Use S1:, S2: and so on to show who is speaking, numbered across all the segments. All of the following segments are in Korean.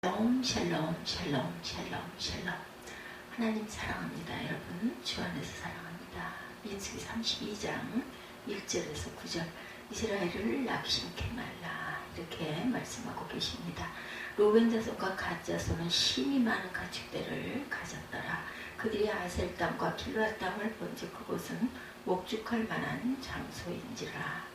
S1: 샬롬 샬롬 샬롬 샬롬 샬롬. 하나님 사랑합니다. 여러분 주 안에서 사랑합니다. 민수기 32장 1절에서 9절 이스라엘을 낙심케 말라 이렇게 말씀하고 계십니다. 루벤 자손과 갓 자손은 심이 많은 가축대를 가졌더라. 그들이 아셀 땅과 길르앗 땅을 본즉 그곳은 목축할 만한 장소인지라.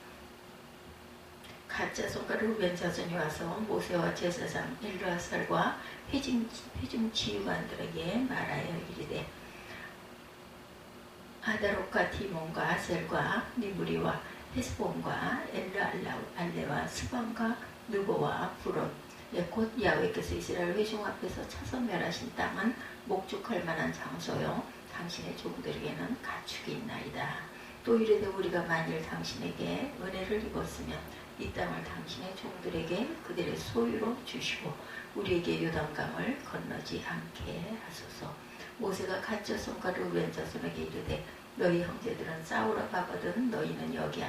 S1: 갓 자손과 루벤 자손이 와서 모세와 제사장 엘르아살과 회중 지휘관들에게 말하여 이르되 아다롯과 디몬과 아셀과 니브리와 헤스본과 엘르알레와 스반과 느보와 부론 곧 야훼께서 이스라엘 회중 앞에서 쳐서 멸하신 땅은 목축할 만한 장소요 당신의 종들에게는 가축이 있나이다. 또 이르되 우리가 만일 당신에게 은혜를 입었으면 이 땅을 당신의 종들에게 그들의 소유로 주시고 우리에게 요단강을 건너지 않게 하소서. 모세가 갓 자손과 루벤 자손에게 이르되 너희 형제들은 싸우러 가거든 너희는 여기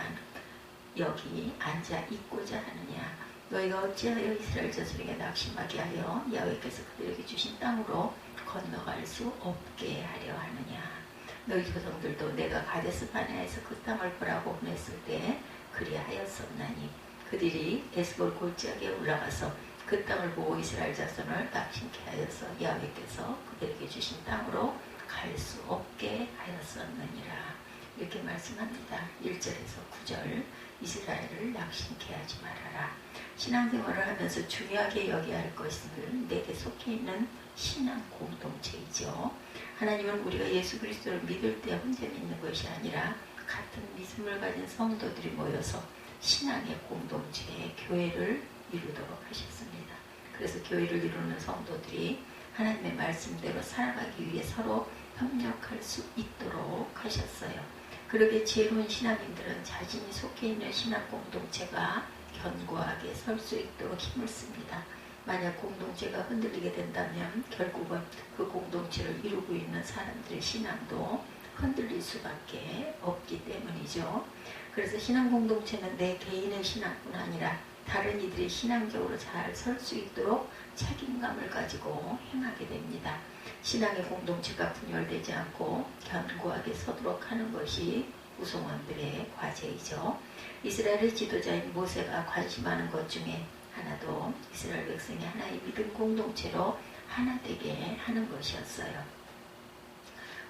S1: 앉아 있고자 하느냐. 너희가 어찌하여 이스라엘 자손에게 낙심하게 하여 야훼께서 그들에게 주신 땅으로 건너갈 수 없게 하려 하느냐. 너희 조상들도 내가 가데스 바네아에서 그 땅을 보라고 보냈을 때 그리하였었나니 그들이 에스볼 골짜기에 올라가서 그 땅을 보고 이스라엘 자손을 낙심케 하여서 야훼께서 그들에게 주신 땅으로 갈 수 없게 하였었느니라. 이렇게 말씀합니다. 1절에서 9절 이스라엘을 낙심케 하지 말아라. 신앙생활을 하면서 중요하게 여겨야 할 것은 내게 속해 있는 신앙 공동체이죠. 하나님은 우리가 예수 그리스도를 믿을 때 혼자 믿는 것이 아니라 같은 믿음을 가진 성도들이 모여서 신앙의 공동체의 교회를 이루도록 하셨습니다. 그래서 교회를 이루는 성도들이 하나님의 말씀대로 살아가기 위해 서로 협력할 수 있도록 하셨어요. 그렇게 지혜로운 신앙인들은 자신이 속해 있는 신앙 공동체가 견고하게 설 수 있도록 힘을 씁니다. 만약 공동체가 흔들리게 된다면 결국은 그 공동체를 이루고 있는 사람들의 신앙도 흔들릴 수밖에 없기 때문이죠. 그래서 신앙 공동체는 내 개인의 신앙뿐 아니라 다른 이들의 신앙적으로 잘 설 수 있도록 책임감을 가지고 행하게 됩니다. 신앙의 공동체가 분열되지 않고 견고하게 서도록 하는 것이 구성원들의 과제이죠. 이스라엘의 지도자인 모세가 관심하는 것 중에 하나도 이스라엘 백성이 하나의 믿음 공동체로 하나 되게 하는 것이었어요.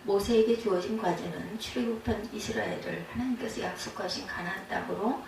S1: 모세에게 주어진 과제는 출애굽한 이스라엘을 하나님께서 약속하신 가나안 땅으로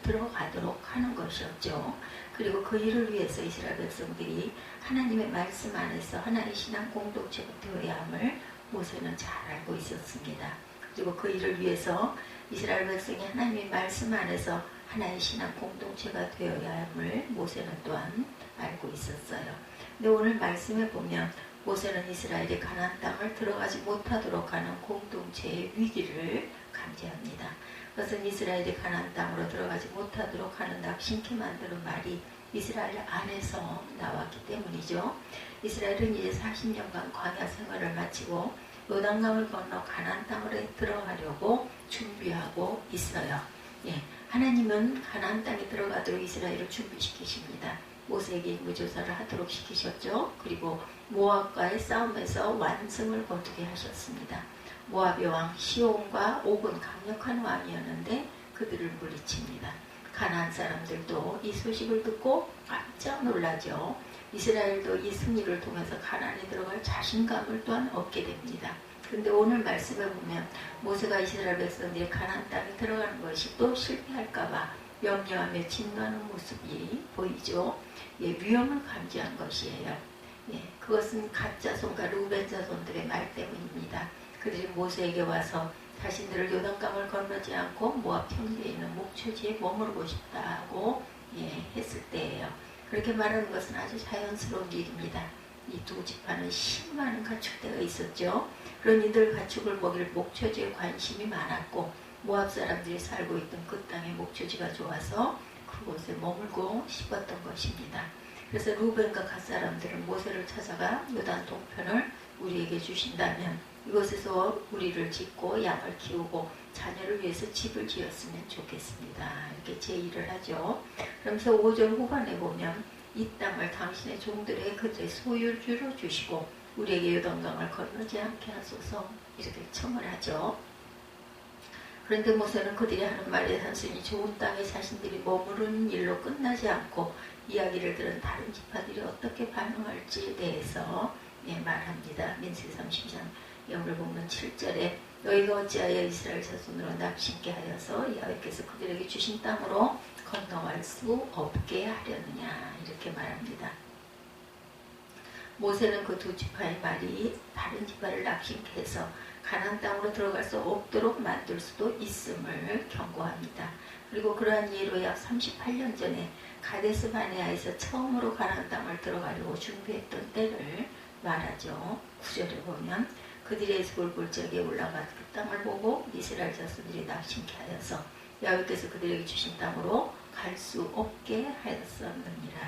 S1: 들어가도록 하는 것이었죠. 그리고 그 일을 위해서 이스라엘 백성들이 하나님의 말씀 안에서 하나의 신앙 공동체가 되어야 함을 모세는 잘 알고 있었습니다. 그리고 그 일을 위해서 이스라엘 백성이 하나님의 말씀 안에서 하나의 신앙 공동체가 되어야 함을 모세는 또한 알고 있었어요. 근데 오늘 말씀에 보면 모세는 이스라엘이 가나안 땅을 들어가지 못하도록 하는 공동체의 위기를 감지합니다. 그것은 이스라엘이 가나안 땅으로 들어가지 못하도록 하는 낙심케 만드는 말이 이스라엘 안에서 나왔기 때문이죠. 이스라엘은 이제 40년간 광야 생활을 마치고 요단강을 건너 가나안 땅으로 들어가려고 준비하고 있어요. 하나님은 가나안 땅에 들어가도록 이스라엘을 준비시키십니다. 모세에게 인구조사를 하도록 시키셨죠. 그리고 모압과의 싸움에서 완승을 거두게 하셨습니다. 모압의 왕 시온과 옥은 강력한 왕이었는데 그들을 물리칩니다. 가나안 사람들도 이 소식을 듣고 깜짝 놀라죠. 이스라엘도 이 승리를 통해서 가나안에 들어갈 자신감을 또한 얻게 됩니다. 그런데 오늘 말씀에 보면 모세가 이스라엘 백성들이 가나안 땅에 들어가는 것이 또 실패할까봐 염려하며 진노하는 모습이 보이죠. 위험을 감지한 것이에요. 그것은 갓 자손과 루벤 자손들의 말 때문입니다. 그들이 모세에게 와서 자신들을 요단강을 건너지 않고 모압 평지에 있는 목초지에 머무르고 싶다고 했을 때예요. 그렇게 말하는 것은 아주 자연스러운 일입니다. 이 두 지파는 10많은 가축대가 있었죠. 그런 이들 가축을 먹일 목초지에 관심이 많았고 모압 사람들이 살고 있던 그 땅의 목초지가 좋아서 그곳에 머물고 싶었던 것입니다. 그래서 루벤과 갓 사람들은 모세를 찾아가 요단 동편을 우리에게 주신다면 이곳에서 우리를 짓고 양을 키우고 자녀를 위해서 집을 지었으면 좋겠습니다. 이렇게 제의를 하죠. 그러면서 5절 후반에 보면 이 땅을 당신의 종들의 그들의 소유주로 주시고 우리에게 요단강을 건너지 않게 하소서 이렇게 청을 하죠. 그런데 모세는 그들이 하는 말에 단순히 좋은 땅에 자신들이 머무르는 일로 끝나지 않고 이야기를 들은 다른 지파들이 어떻게 반응할지에 대해서 말합니다. 민수기 30장 오늘 보면 7절에 너희가 어찌하여 이스라엘 자손으로 납심케 하여서 야훼께서 그들에게 주신 땅으로 건너갈 수 없게 하려느냐 이렇게 말합니다. 모세는 그 두 지파의 말이 다른 지파를 납심케 해서 가나안 땅으로 들어갈 수 없도록 만들 수도 있음을 경고합니다. 그리고 그러한 예로 약 38년 전에 가데스 바네아에서 처음으로 가나안 땅을 들어가려고 준비했던 때를 말하죠. 9절에 보면 그들의 에스골 골짜기에 올라가 그 땅을 보고 이스라엘 자손들이 납심케 하여서 야훼께서 그들에게 주신 땅으로 갈 수 없게 하였었느니라.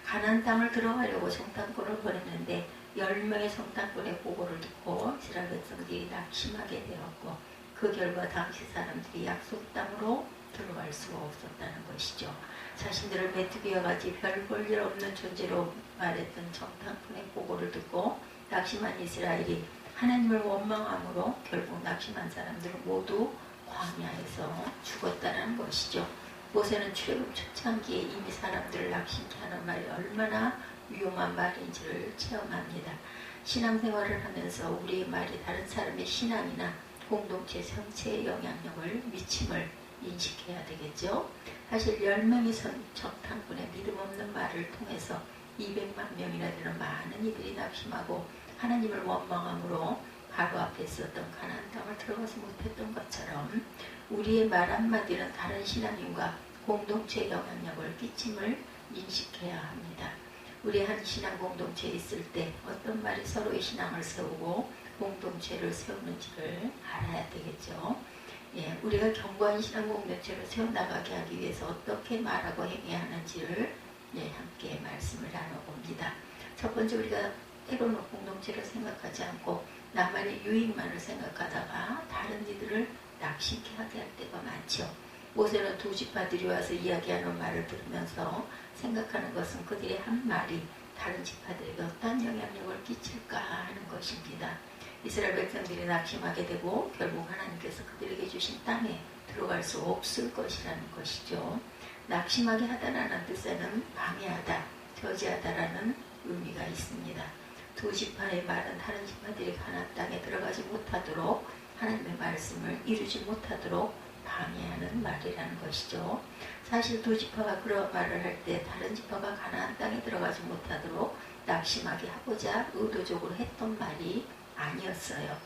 S1: 가나안 땅을 들어가려고 정탐꾼을 보냈는데 10명의 정탐꾼의 보고를 듣고 이스라엘 백성들이 낙심하게 되었고 그 결과 당시 사람들이 약속 땅으로 들어갈 수가 없었다는 것이죠. 자신들을 메뚜기와 같이 별 볼 일 없는 존재로 말했던 정탐꾼의 보고를 듣고 낙심한 이스라엘이 하나님을 원망함으로 결국 낙심한 사람들은 모두 광야에서 죽었다는 것이죠. 모세는 출애굽 초창기에 이미 사람들을 낙심케 하는 말이 얼마나 위험한 말인지를 체험합니다. 신앙생활을 하면서 우리의 말이 다른 사람의 신앙이나 공동체 전체에 영향력을 미침을 인식해야 되겠죠. 사실 10명의 정탐꾼의 믿음 없는 말을 통해서 200만 명이나 되는 많은 이들이 낙심하고 하나님을 원망함으로 바로 앞에 있었던 가나안 땅을 들어가지 못했던 것처럼 우리의 말 한마디는 다른 신앙인과 공동체에 영향력을 끼침을 인식해야 합니다. 우리 한 신앙 공동체에 있을 때 어떤 말이 서로의 신앙을 세우고 공동체를 세우는지를 알아야 되겠죠. 우리가 견고한 신앙 공동체를 세워나가게 하기 위해서 어떻게 말하고 행해야 하는지를 함께 말씀을 나눠봅니다. 첫 번째, 우리가 때로는 공동체를 생각하지 않고 나만의 유익만을 생각하다가 다른 이들을 낙심케 하게 할 때가 많죠. 모세는 두 지파들이 와서 이야기하는 말을 들으면서 생각하는 것은 그들의 한 말이 다른 지파들에게 어떤 영향력을 끼칠까 하는 것입니다. 이스라엘 백성들이 낙심하게 되고 결국 하나님께서 그들에게 주신 땅에 들어갈 수 없을 것이라는 것이죠. 낙심하게 하다라는 뜻에는 방해하다, 저지하다라는 의미가 있습니다. 두 지파의 말은 다른 지파들이 가나안 땅에 들어가지 못하도록 하나님의 말씀을 이루지 못하도록 방해하는 말이라는 것이죠. 사실 두 지파가 그런 말을 할 때 다른 지파가 가나안 땅에 들어가지 못하도록 낙심하게 하고자 의도적으로 했던 말이 아니었어요.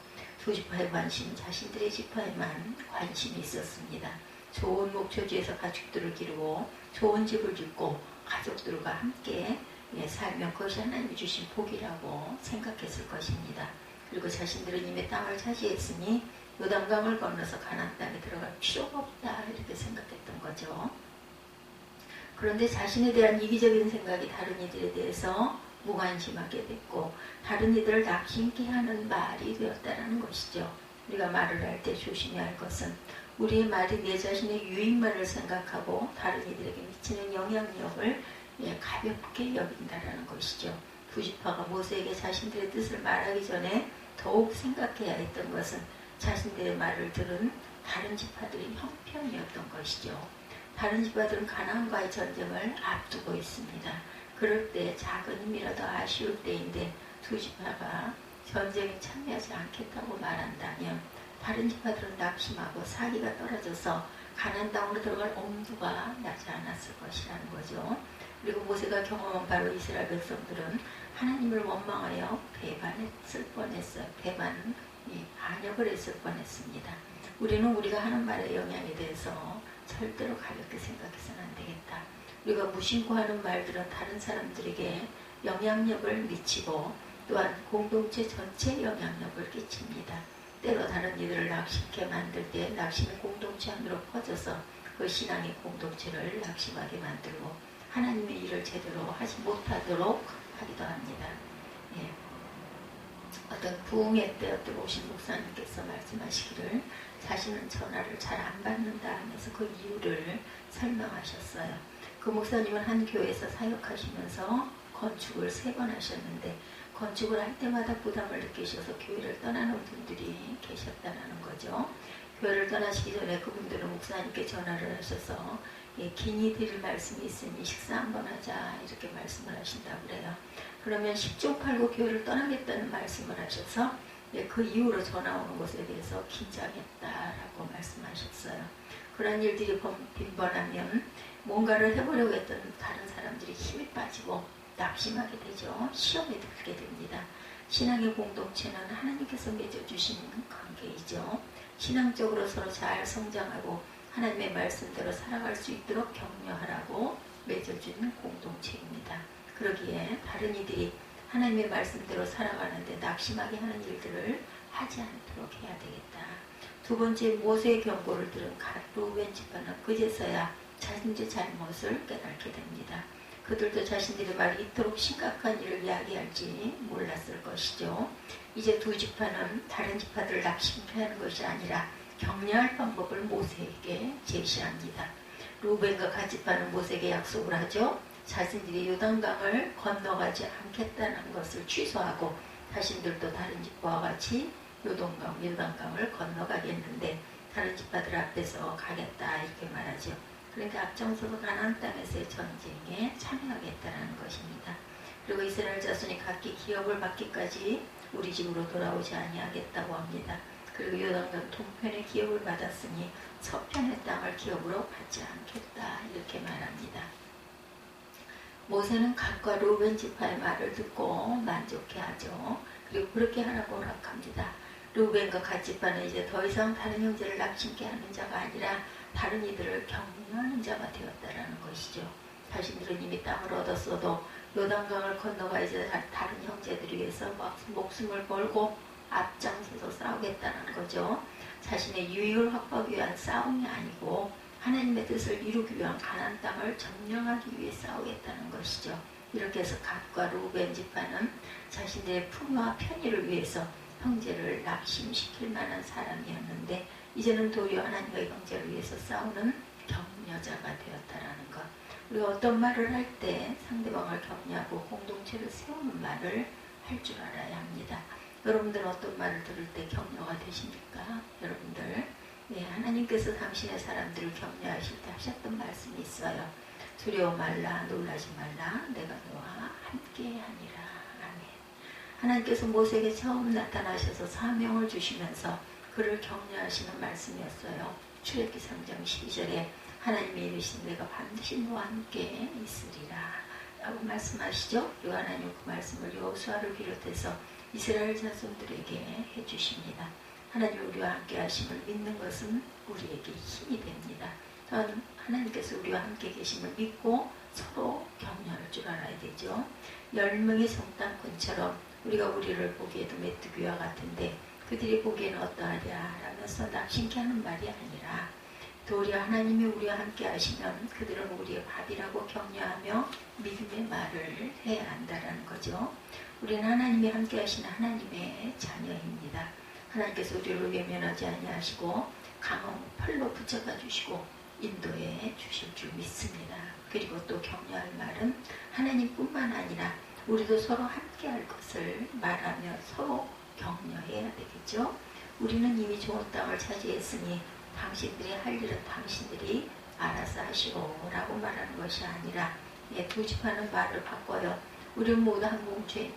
S1: 두 지파의 관심은 자신들의 지파에만 관심이 있었습니다. 좋은 목초지에서 가축들을 기르고 좋은 집을 짓고 가족들과 함께 살면 그것이 하나님이 주신 복이라고 생각했을 것입니다. 그리고 자신들은 이미 땅을 차지했으니 요단강을 건너서 가나안 땅에 들어갈 필요가 없다 이렇게 생각했던 거죠. 그런데 자신에 대한 이기적인 생각이 다른 이들에 대해서 무관심하게 됐고 다른 이들을 낙심케 하는 말이 되었다는 것이죠. 우리가 말을 할 때 조심해야 할 것은 우리의 말이 내 자신의 유익만을 생각하고 다른 이들에게 미치는 영향력을 가볍게 여긴다는 것이죠. 두 지파가 모세에게 자신들의 뜻을 말하기 전에 더욱 생각해야 했던 것은 자신들의 말을 들은 다른 지파들의 형편이었던 것이죠. 다른 지파들은 가나안과의 전쟁을 앞두고 있습니다. 그럴 때 작은 힘이라도 아쉬울 때인데 두 지파가 전쟁에 참여하지 않겠다고 말한다면 다른 지파들은 낙심하고 사기가 떨어져서 가나안 땅으로 들어갈 엄두가 나지 않았을 것이라는 거죠. 그리고 모세가 경험한 바로 이스라엘 백성들은 하나님을 원망하여 배반했을 뻔했어요. 반역을 했을 뻔했습니다. 우리는 우리가 하는 말의 영향에 대해서 절대로 가볍게 생각해서는 안 되겠다. 우리가 무심코 하는 말들은 다른 사람들에게 영향력을 미치고 또한 공동체 전체에 영향력을 끼칩니다. 때로 다른 이들을 낙심케 만들 때 낙심의 공동체 안으로 퍼져서 그 신앙의 공동체를 낙심하게 만들고 하나님의 일을 제대로 하지 못하도록 하기도 합니다. 어떤 부흥회 때 어떤 오신 목사님께서 말씀하시기를 자신은 전화를 잘 안 받는다 하면서 그 이유를 설명하셨어요. 그 목사님은 한 교회에서 사역하시면서 건축을 3번 하셨는데 건축을 할 때마다 부담을 느끼셔서 교회를 떠나는 분들이 계셨다는 거죠. 교회를 떠나시기 전에 그분들은 목사님께 전화를 하셔서 긴히 드릴 말씀이 있으니 식사 한번 하자 이렇게 말씀을 하신다고 그래요. 그러면 10종 팔고 교회를 떠나겠다는 말씀을 하셔서 그 이후로 전화 오는 것에 대해서 긴장했다라고 말씀하셨어요. 그런 일들이 빈번하면 뭔가를 해보려고 했던 다른 사람들이 힘이 빠지고 낙심하게 되죠. 시험에 들게 됩니다. 신앙의 공동체는 하나님께서 맺어주신 관계이죠. 신앙적으로 서로 잘 성장하고 하나님의 말씀대로 살아갈 수 있도록 격려하라고 맺어주는 공동체입니다. 그러기에 다른 이들이 하나님의 말씀대로 살아가는데 낙심하게 하는 일들을 하지 않도록 해야 되겠다. 두 번째, 모세의 경고를 들은 갓 루벤 지파는 그제서야 자신의 잘못을 깨닫게 됩니다. 그들도 자신들의 말이 이토록 심각한 일을 이야기할지 몰랐을 것이죠. 이제 두 지파는 다른 지파들을 낙심케 하는 것이 아니라 격려할 방법을 모세에게 제시합니다. 루벤과 갓 지파는 모세에게 약속을 하죠. 자신들이 요단강을 건너가지 않겠다는 것을 취소하고 자신들도 다른 지파와 같이 요단강을 건너가겠는데 다른 지파들 앞에서 가겠다 이렇게 말하죠. 그러니까 앞장서서 가나안 땅에서의 전쟁에 참여하겠다는 것입니다. 그리고 이스라엘 자손이 각기 기업을 받기까지 우리 집으로 돌아오지 아니하겠다고 합니다. 그리고 요단강 동편의 기업을 받았으니 서편의 땅을 기업으로 받지 않겠다 이렇게 말합니다. 모세는 갓과 루벤 지파의 말을 듣고 만족해하죠. 그리고 그렇게 하라고 허락합니다. 루벤과 갓 지파는 이제 더 이상 다른 형제를 낙심케 하는 자가 아니라 다른 이들을 격려하는 자가 되었다라는 것이죠. 자신들은 이미 땅을 얻었어도 요단강을 건너가 이제 다른 형제들을 위해서 목숨을 걸고 앞장서서 싸우겠다는 거죠. 자신의 유익을 확보하기 위한 싸움이 아니고 하나님의 뜻을 이루기 위한 가나안 땅을 점령하기 위해 싸우겠다는 것이죠. 이렇게 해서 갓과 루벤 지파는 자신들의 풍요와 편의를 위해서 형제를 낙심시킬 만한 사람이었는데 이제는 도리어 하나님과 형제를 위해서 싸우는 격려자가 되었다라는 것. 우리가 어떤 말을 할 때 상대방을 격려하고 공동체를 세우는 말을 할 줄 알아야 합니다. 여러분들은 어떤 말을 들을 때 격려가 되십니까? 여러분들 하나님께서 당신의 사람들을 격려하실 때 하셨던 말씀이 있어요. 두려워 말라, 놀라지 말라, 내가 너와 함께하니라. 아멘. 하나님께서 모세에게 처음 나타나셔서 사명을 주시면서 그를 격려하시는 말씀이었어요. 출애굽기 3장 12절에 하나님이 이르신 내가 반드시 너와 함께 있으리라 라고 말씀하시죠. 그리고 하나님 그 말씀을 여호수아를 비롯해서 이스라엘 자손들에게 해주십니다. 하나님 우리와 함께 하심을 믿는 것은 우리에게 힘이 됩니다. 또한 하나님께서 우리와 함께 계심을 믿고 서로 격려할 줄 알아야 되죠. 10명의 성당꾼처럼 우리가 우리를 보기에도 메뚜기와 같은데 그들이 보기에는 어떠하랴 라면서 낙심케 하는 말이 아니라 도리어 하나님이 우리와 함께 하시면 그들은 우리의 밥이라고 격려하며 믿음의 말을 해야 한다는 거죠. 우리는 하나님이 함께 하시는 하나님의 자녀입니다. 하나님께서 우리를 외면하지 아니하시고 강한 팔로 붙잡아 주시고 인도해 주실 줄 믿습니다. 그리고 또 격려할 말은 하나님뿐만 아니라 우리도 서로 함께 할 것을 말하며 서로 격려해야 되겠죠. 우리는 이미 좋은 땅을 차지했으니 당신들이 할 일은 당신들이 알아서 하시오 라고 말하는 것이 아니라 두 지파는 말을 바꿔요. 우리는 모두 한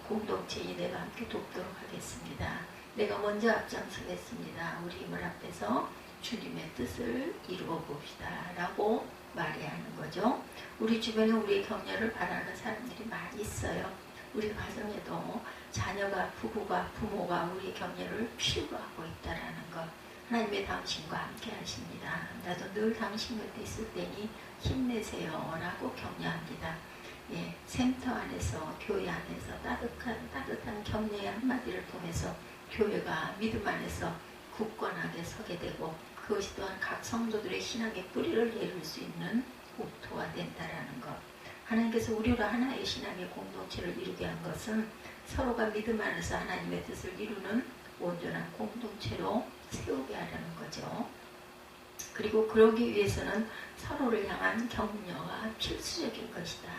S1: 공동체이 내가 함께 돕도록 하겠습니다. 내가 먼저 앞장서겠습니다. 우리 힘을 합해서 주님의 뜻을 이루어 봅시다 라고 말해야 하는 거죠. 우리 주변에 우리의 격려를 바라는 사람들이 많이 있어요. 우리 가정에도 자녀가, 부부가, 부모가 우리의 격려를 필요로 하고 있다는 것. 하나님의 당신과 함께 하십니다. 나도 늘 당신 곁에 있을 때니 힘내세요 라고 격려합니다. 센터 안에서, 교회 안에서 따뜻한 격려의 한마디를 통해서 교회가 믿음 안에서 굳건하게 서게 되고 그것이 또한 각 성도들의 신앙의 뿌리를 내릴 수 있는 옥토가 된다라는 것. 하나님께서 우리로 하나의 신앙의 공동체를 이루게 한 것은 서로가 믿음 안에서 하나님의 뜻을 이루는 온전한 공동체로 세우게 하려는 거죠. 그리고 그러기 위해서는 서로를 향한 격려가 필수적인 것이다.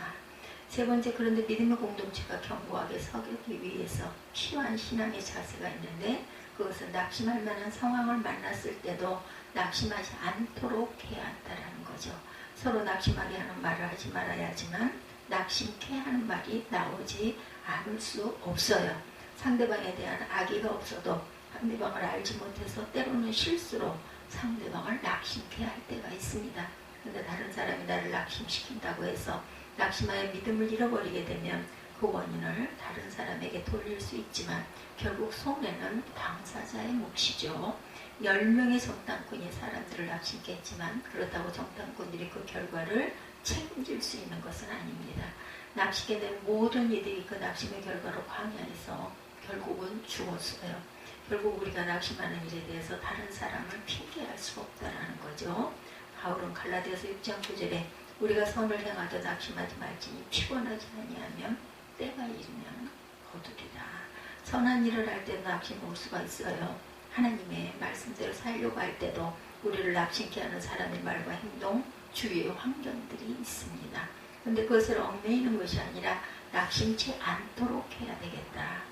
S1: 세 번째, 그런데 믿음의 공동체가 견고하게 서기 위해서 필요한 신앙의 자세가 있는데, 그것은 낙심할 만한 상황을 만났을 때도 낙심하지 않도록 해야 한다는 거죠. 서로 낙심하게 하는 말을 하지 말아야 하지만 낙심케 하는 말이 나오지 않을 수 없어요. 상대방에 대한 악의가 없어도 상대방을 알지 못해서 때로는 실수로 상대방을 낙심케 할 때가 있습니다. 그런데 다른 사람이 나를 낙심시킨다고 해서 낙심하여 믿음을 잃어버리게 되면 그 원인을 다른 사람에게 돌릴 수 있지만 결국 손해는 당사자의 몫이죠. 10명의 정탐꾼이 사람들을 낙심케 했지만 그렇다고 정탐꾼들이 그 결과를 책임질 수 있는 것은 아닙니다. 낚시게 된 모든 이들이 그 낙심의 결과로 광야에서 결국은 죽었어요. 결국 우리가 낙심하는 일에 대해서 다른 사람을 핑계할 수가 없다는 거죠. 바울은 갈라디아서 6장 9절에 우리가 선을 행하되 낙심하지 말지니 피곤하지 아니하면 때가 이르면 거두리라. 선한 일을 할 때도 낙심 올 수가 있어요. 하나님의 말씀대로 살려고 할 때도 우리를 낙심케 하는 사람의 말과 행동, 주위의 환경들이 있습니다. 그런데 그것을 얽매이는 것이 아니라 낙심치 않도록 해야 되겠다.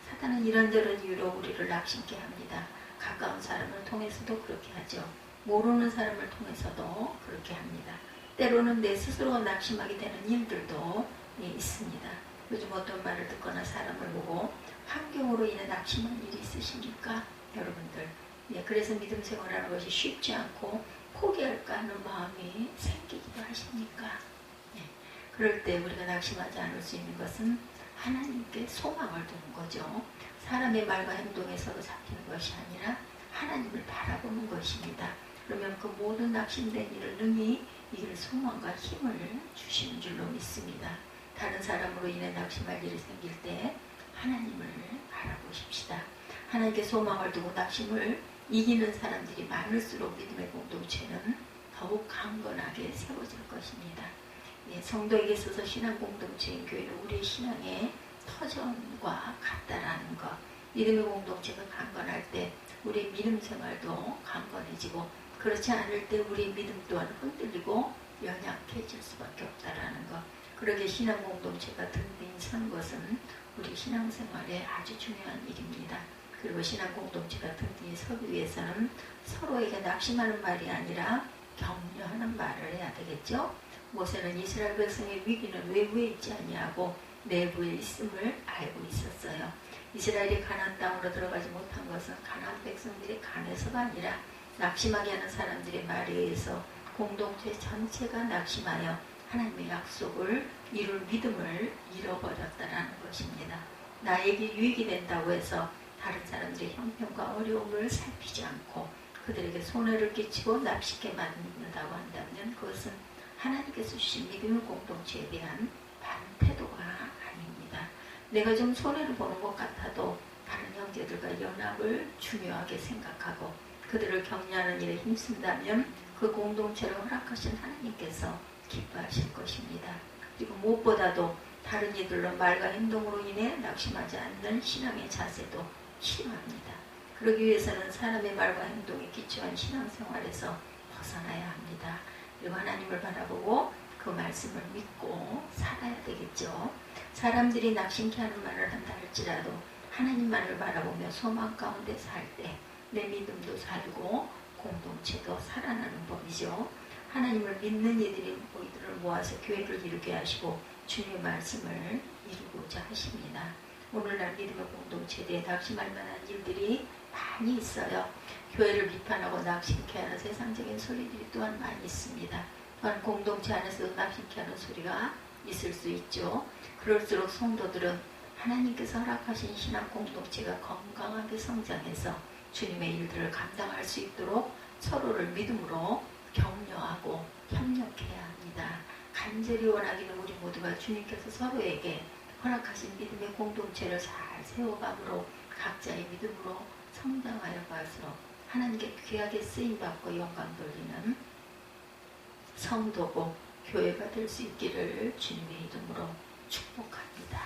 S1: 사탄은 이런저런 이유로 우리를 낙심케 합니다. 가까운 사람을 통해서도 그렇게 하죠. 모르는 사람을 통해서도 그렇게 합니다. 때로는 내 스스로가 낙심하게 되는 일들도 있습니다. 요즘 어떤 말을 듣거나 사람을 보고 환경으로 인해 낙심한 일이 있으십니까? 여러분들. 그래서 믿음 생활하는 것이 쉽지 않고 포기할까 하는 마음이 생기기도 하십니까? 그럴 때 우리가 낙심하지 않을 수 있는 것은 하나님께 소망을 두는 거죠. 사람의 말과 행동에서도 잡히는 것이 아니라 하나님을 바라보는 것입니다. 그러면 그 모든 낙심된 일을 능히 이길 소망과 힘을 주시는 줄로 믿습니다. 다른 사람으로 인해 낙심할 일이 생길 때 하나님을 바라보십시다. 하나님께 소망을 두고 낙심을 이기는 사람들이 많을수록 믿음의 공동체는 더욱 강건하게 세워질 것입니다. 성도에게 있어서 신앙 공동체인 교회는 우리의 신앙의 터전과 같다라는 것. 믿음의 공동체가 강건할 때 우리의 믿음 생활도 강건해지고, 그렇지 않을 때 우리의 믿음 또한 흔들리고 연약해질 수밖에 없다라는 것. 그러게 신앙 공동체가 든든히 선 것은 우리 신앙생활에 아주 중요한 일입니다. 그리고 신앙 공동체가 든든히 서기 위해서는 서로에게 낙심하는 말이 아니라 격려하는 말을 해야 되겠죠. 모세는 이스라엘 백성의 위기는 외부에 있지 아니하고 내부에 있음을 알고 있었어요. 이스라엘이 가나안 땅으로 들어가지 못한 것은 가나안 백성들이 간해서가 아니라 낙심하게 하는 사람들의 말에 의해서 공동체 전체가 낙심하여 하나님의 약속을 이룰 믿음을 잃어버렸다는 것입니다. 나에게 유익이 된다고 해서 다른 사람들의 형편과 어려움을 살피지 않고 그들에게 손해를 끼치고 납식게 만든다고 한다면 그것은 하나님께서 주신 믿음의 공동체에 대한 반태도가 아닙니다. 내가 좀 손해를 보는 것 같아도 다른 형제들과 연합을 중요하게 생각하고 그들을 격려하는 일에 힘쓴다면 그 공동체를 허락하신 하나님께서 기뻐하실 것입니다. 그리고 무엇보다도 다른 이들로 말과 행동으로 인해 낙심하지 않는 신앙의 자세도 필요합니다. 그러기 위해서는 사람의 말과 행동에 기초한 신앙생활에서 벗어나야 합니다. 그리고 하나님을 바라보고 그 말씀을 믿고 살아야 되겠죠. 사람들이 낙심케 하는 말을 한다 할지라도 하나님만을 바라보며 소망 가운데 살 때 내 믿음도 살고 공동체도 살아나는 법이죠. 하나님을 믿는 이들을 모아서 교회를 이루게 하시고 주님의 말씀을 이루고자 하십니다. 오늘날 믿음의 공동체에 대해 낙심할 만한 일들이 많이 있어요. 교회를 비판하고 낙심케 하는 세상적인 소리들이 또한 많이 있습니다. 또한 공동체 안에서도 낙심케 하는 소리가 있을 수 있죠. 그럴수록 성도들은 하나님께서 허락하신 신앙 공동체가 건강하게 성장해서 주님의 일들을 감당할 수 있도록 서로를 믿음으로 격려하고 협력해야 합니다. 간절히 원하기는 우리 모두가 주님께서 서로에게 허락하신 믿음의 공동체를 잘 세워감으로 각자의 믿음으로 성장하여 갈수록 하나님께 귀하게 쓰임받고 영광 돌리는 성도고 교회가 될 수 있기를 주님의 이름으로 축복합니다.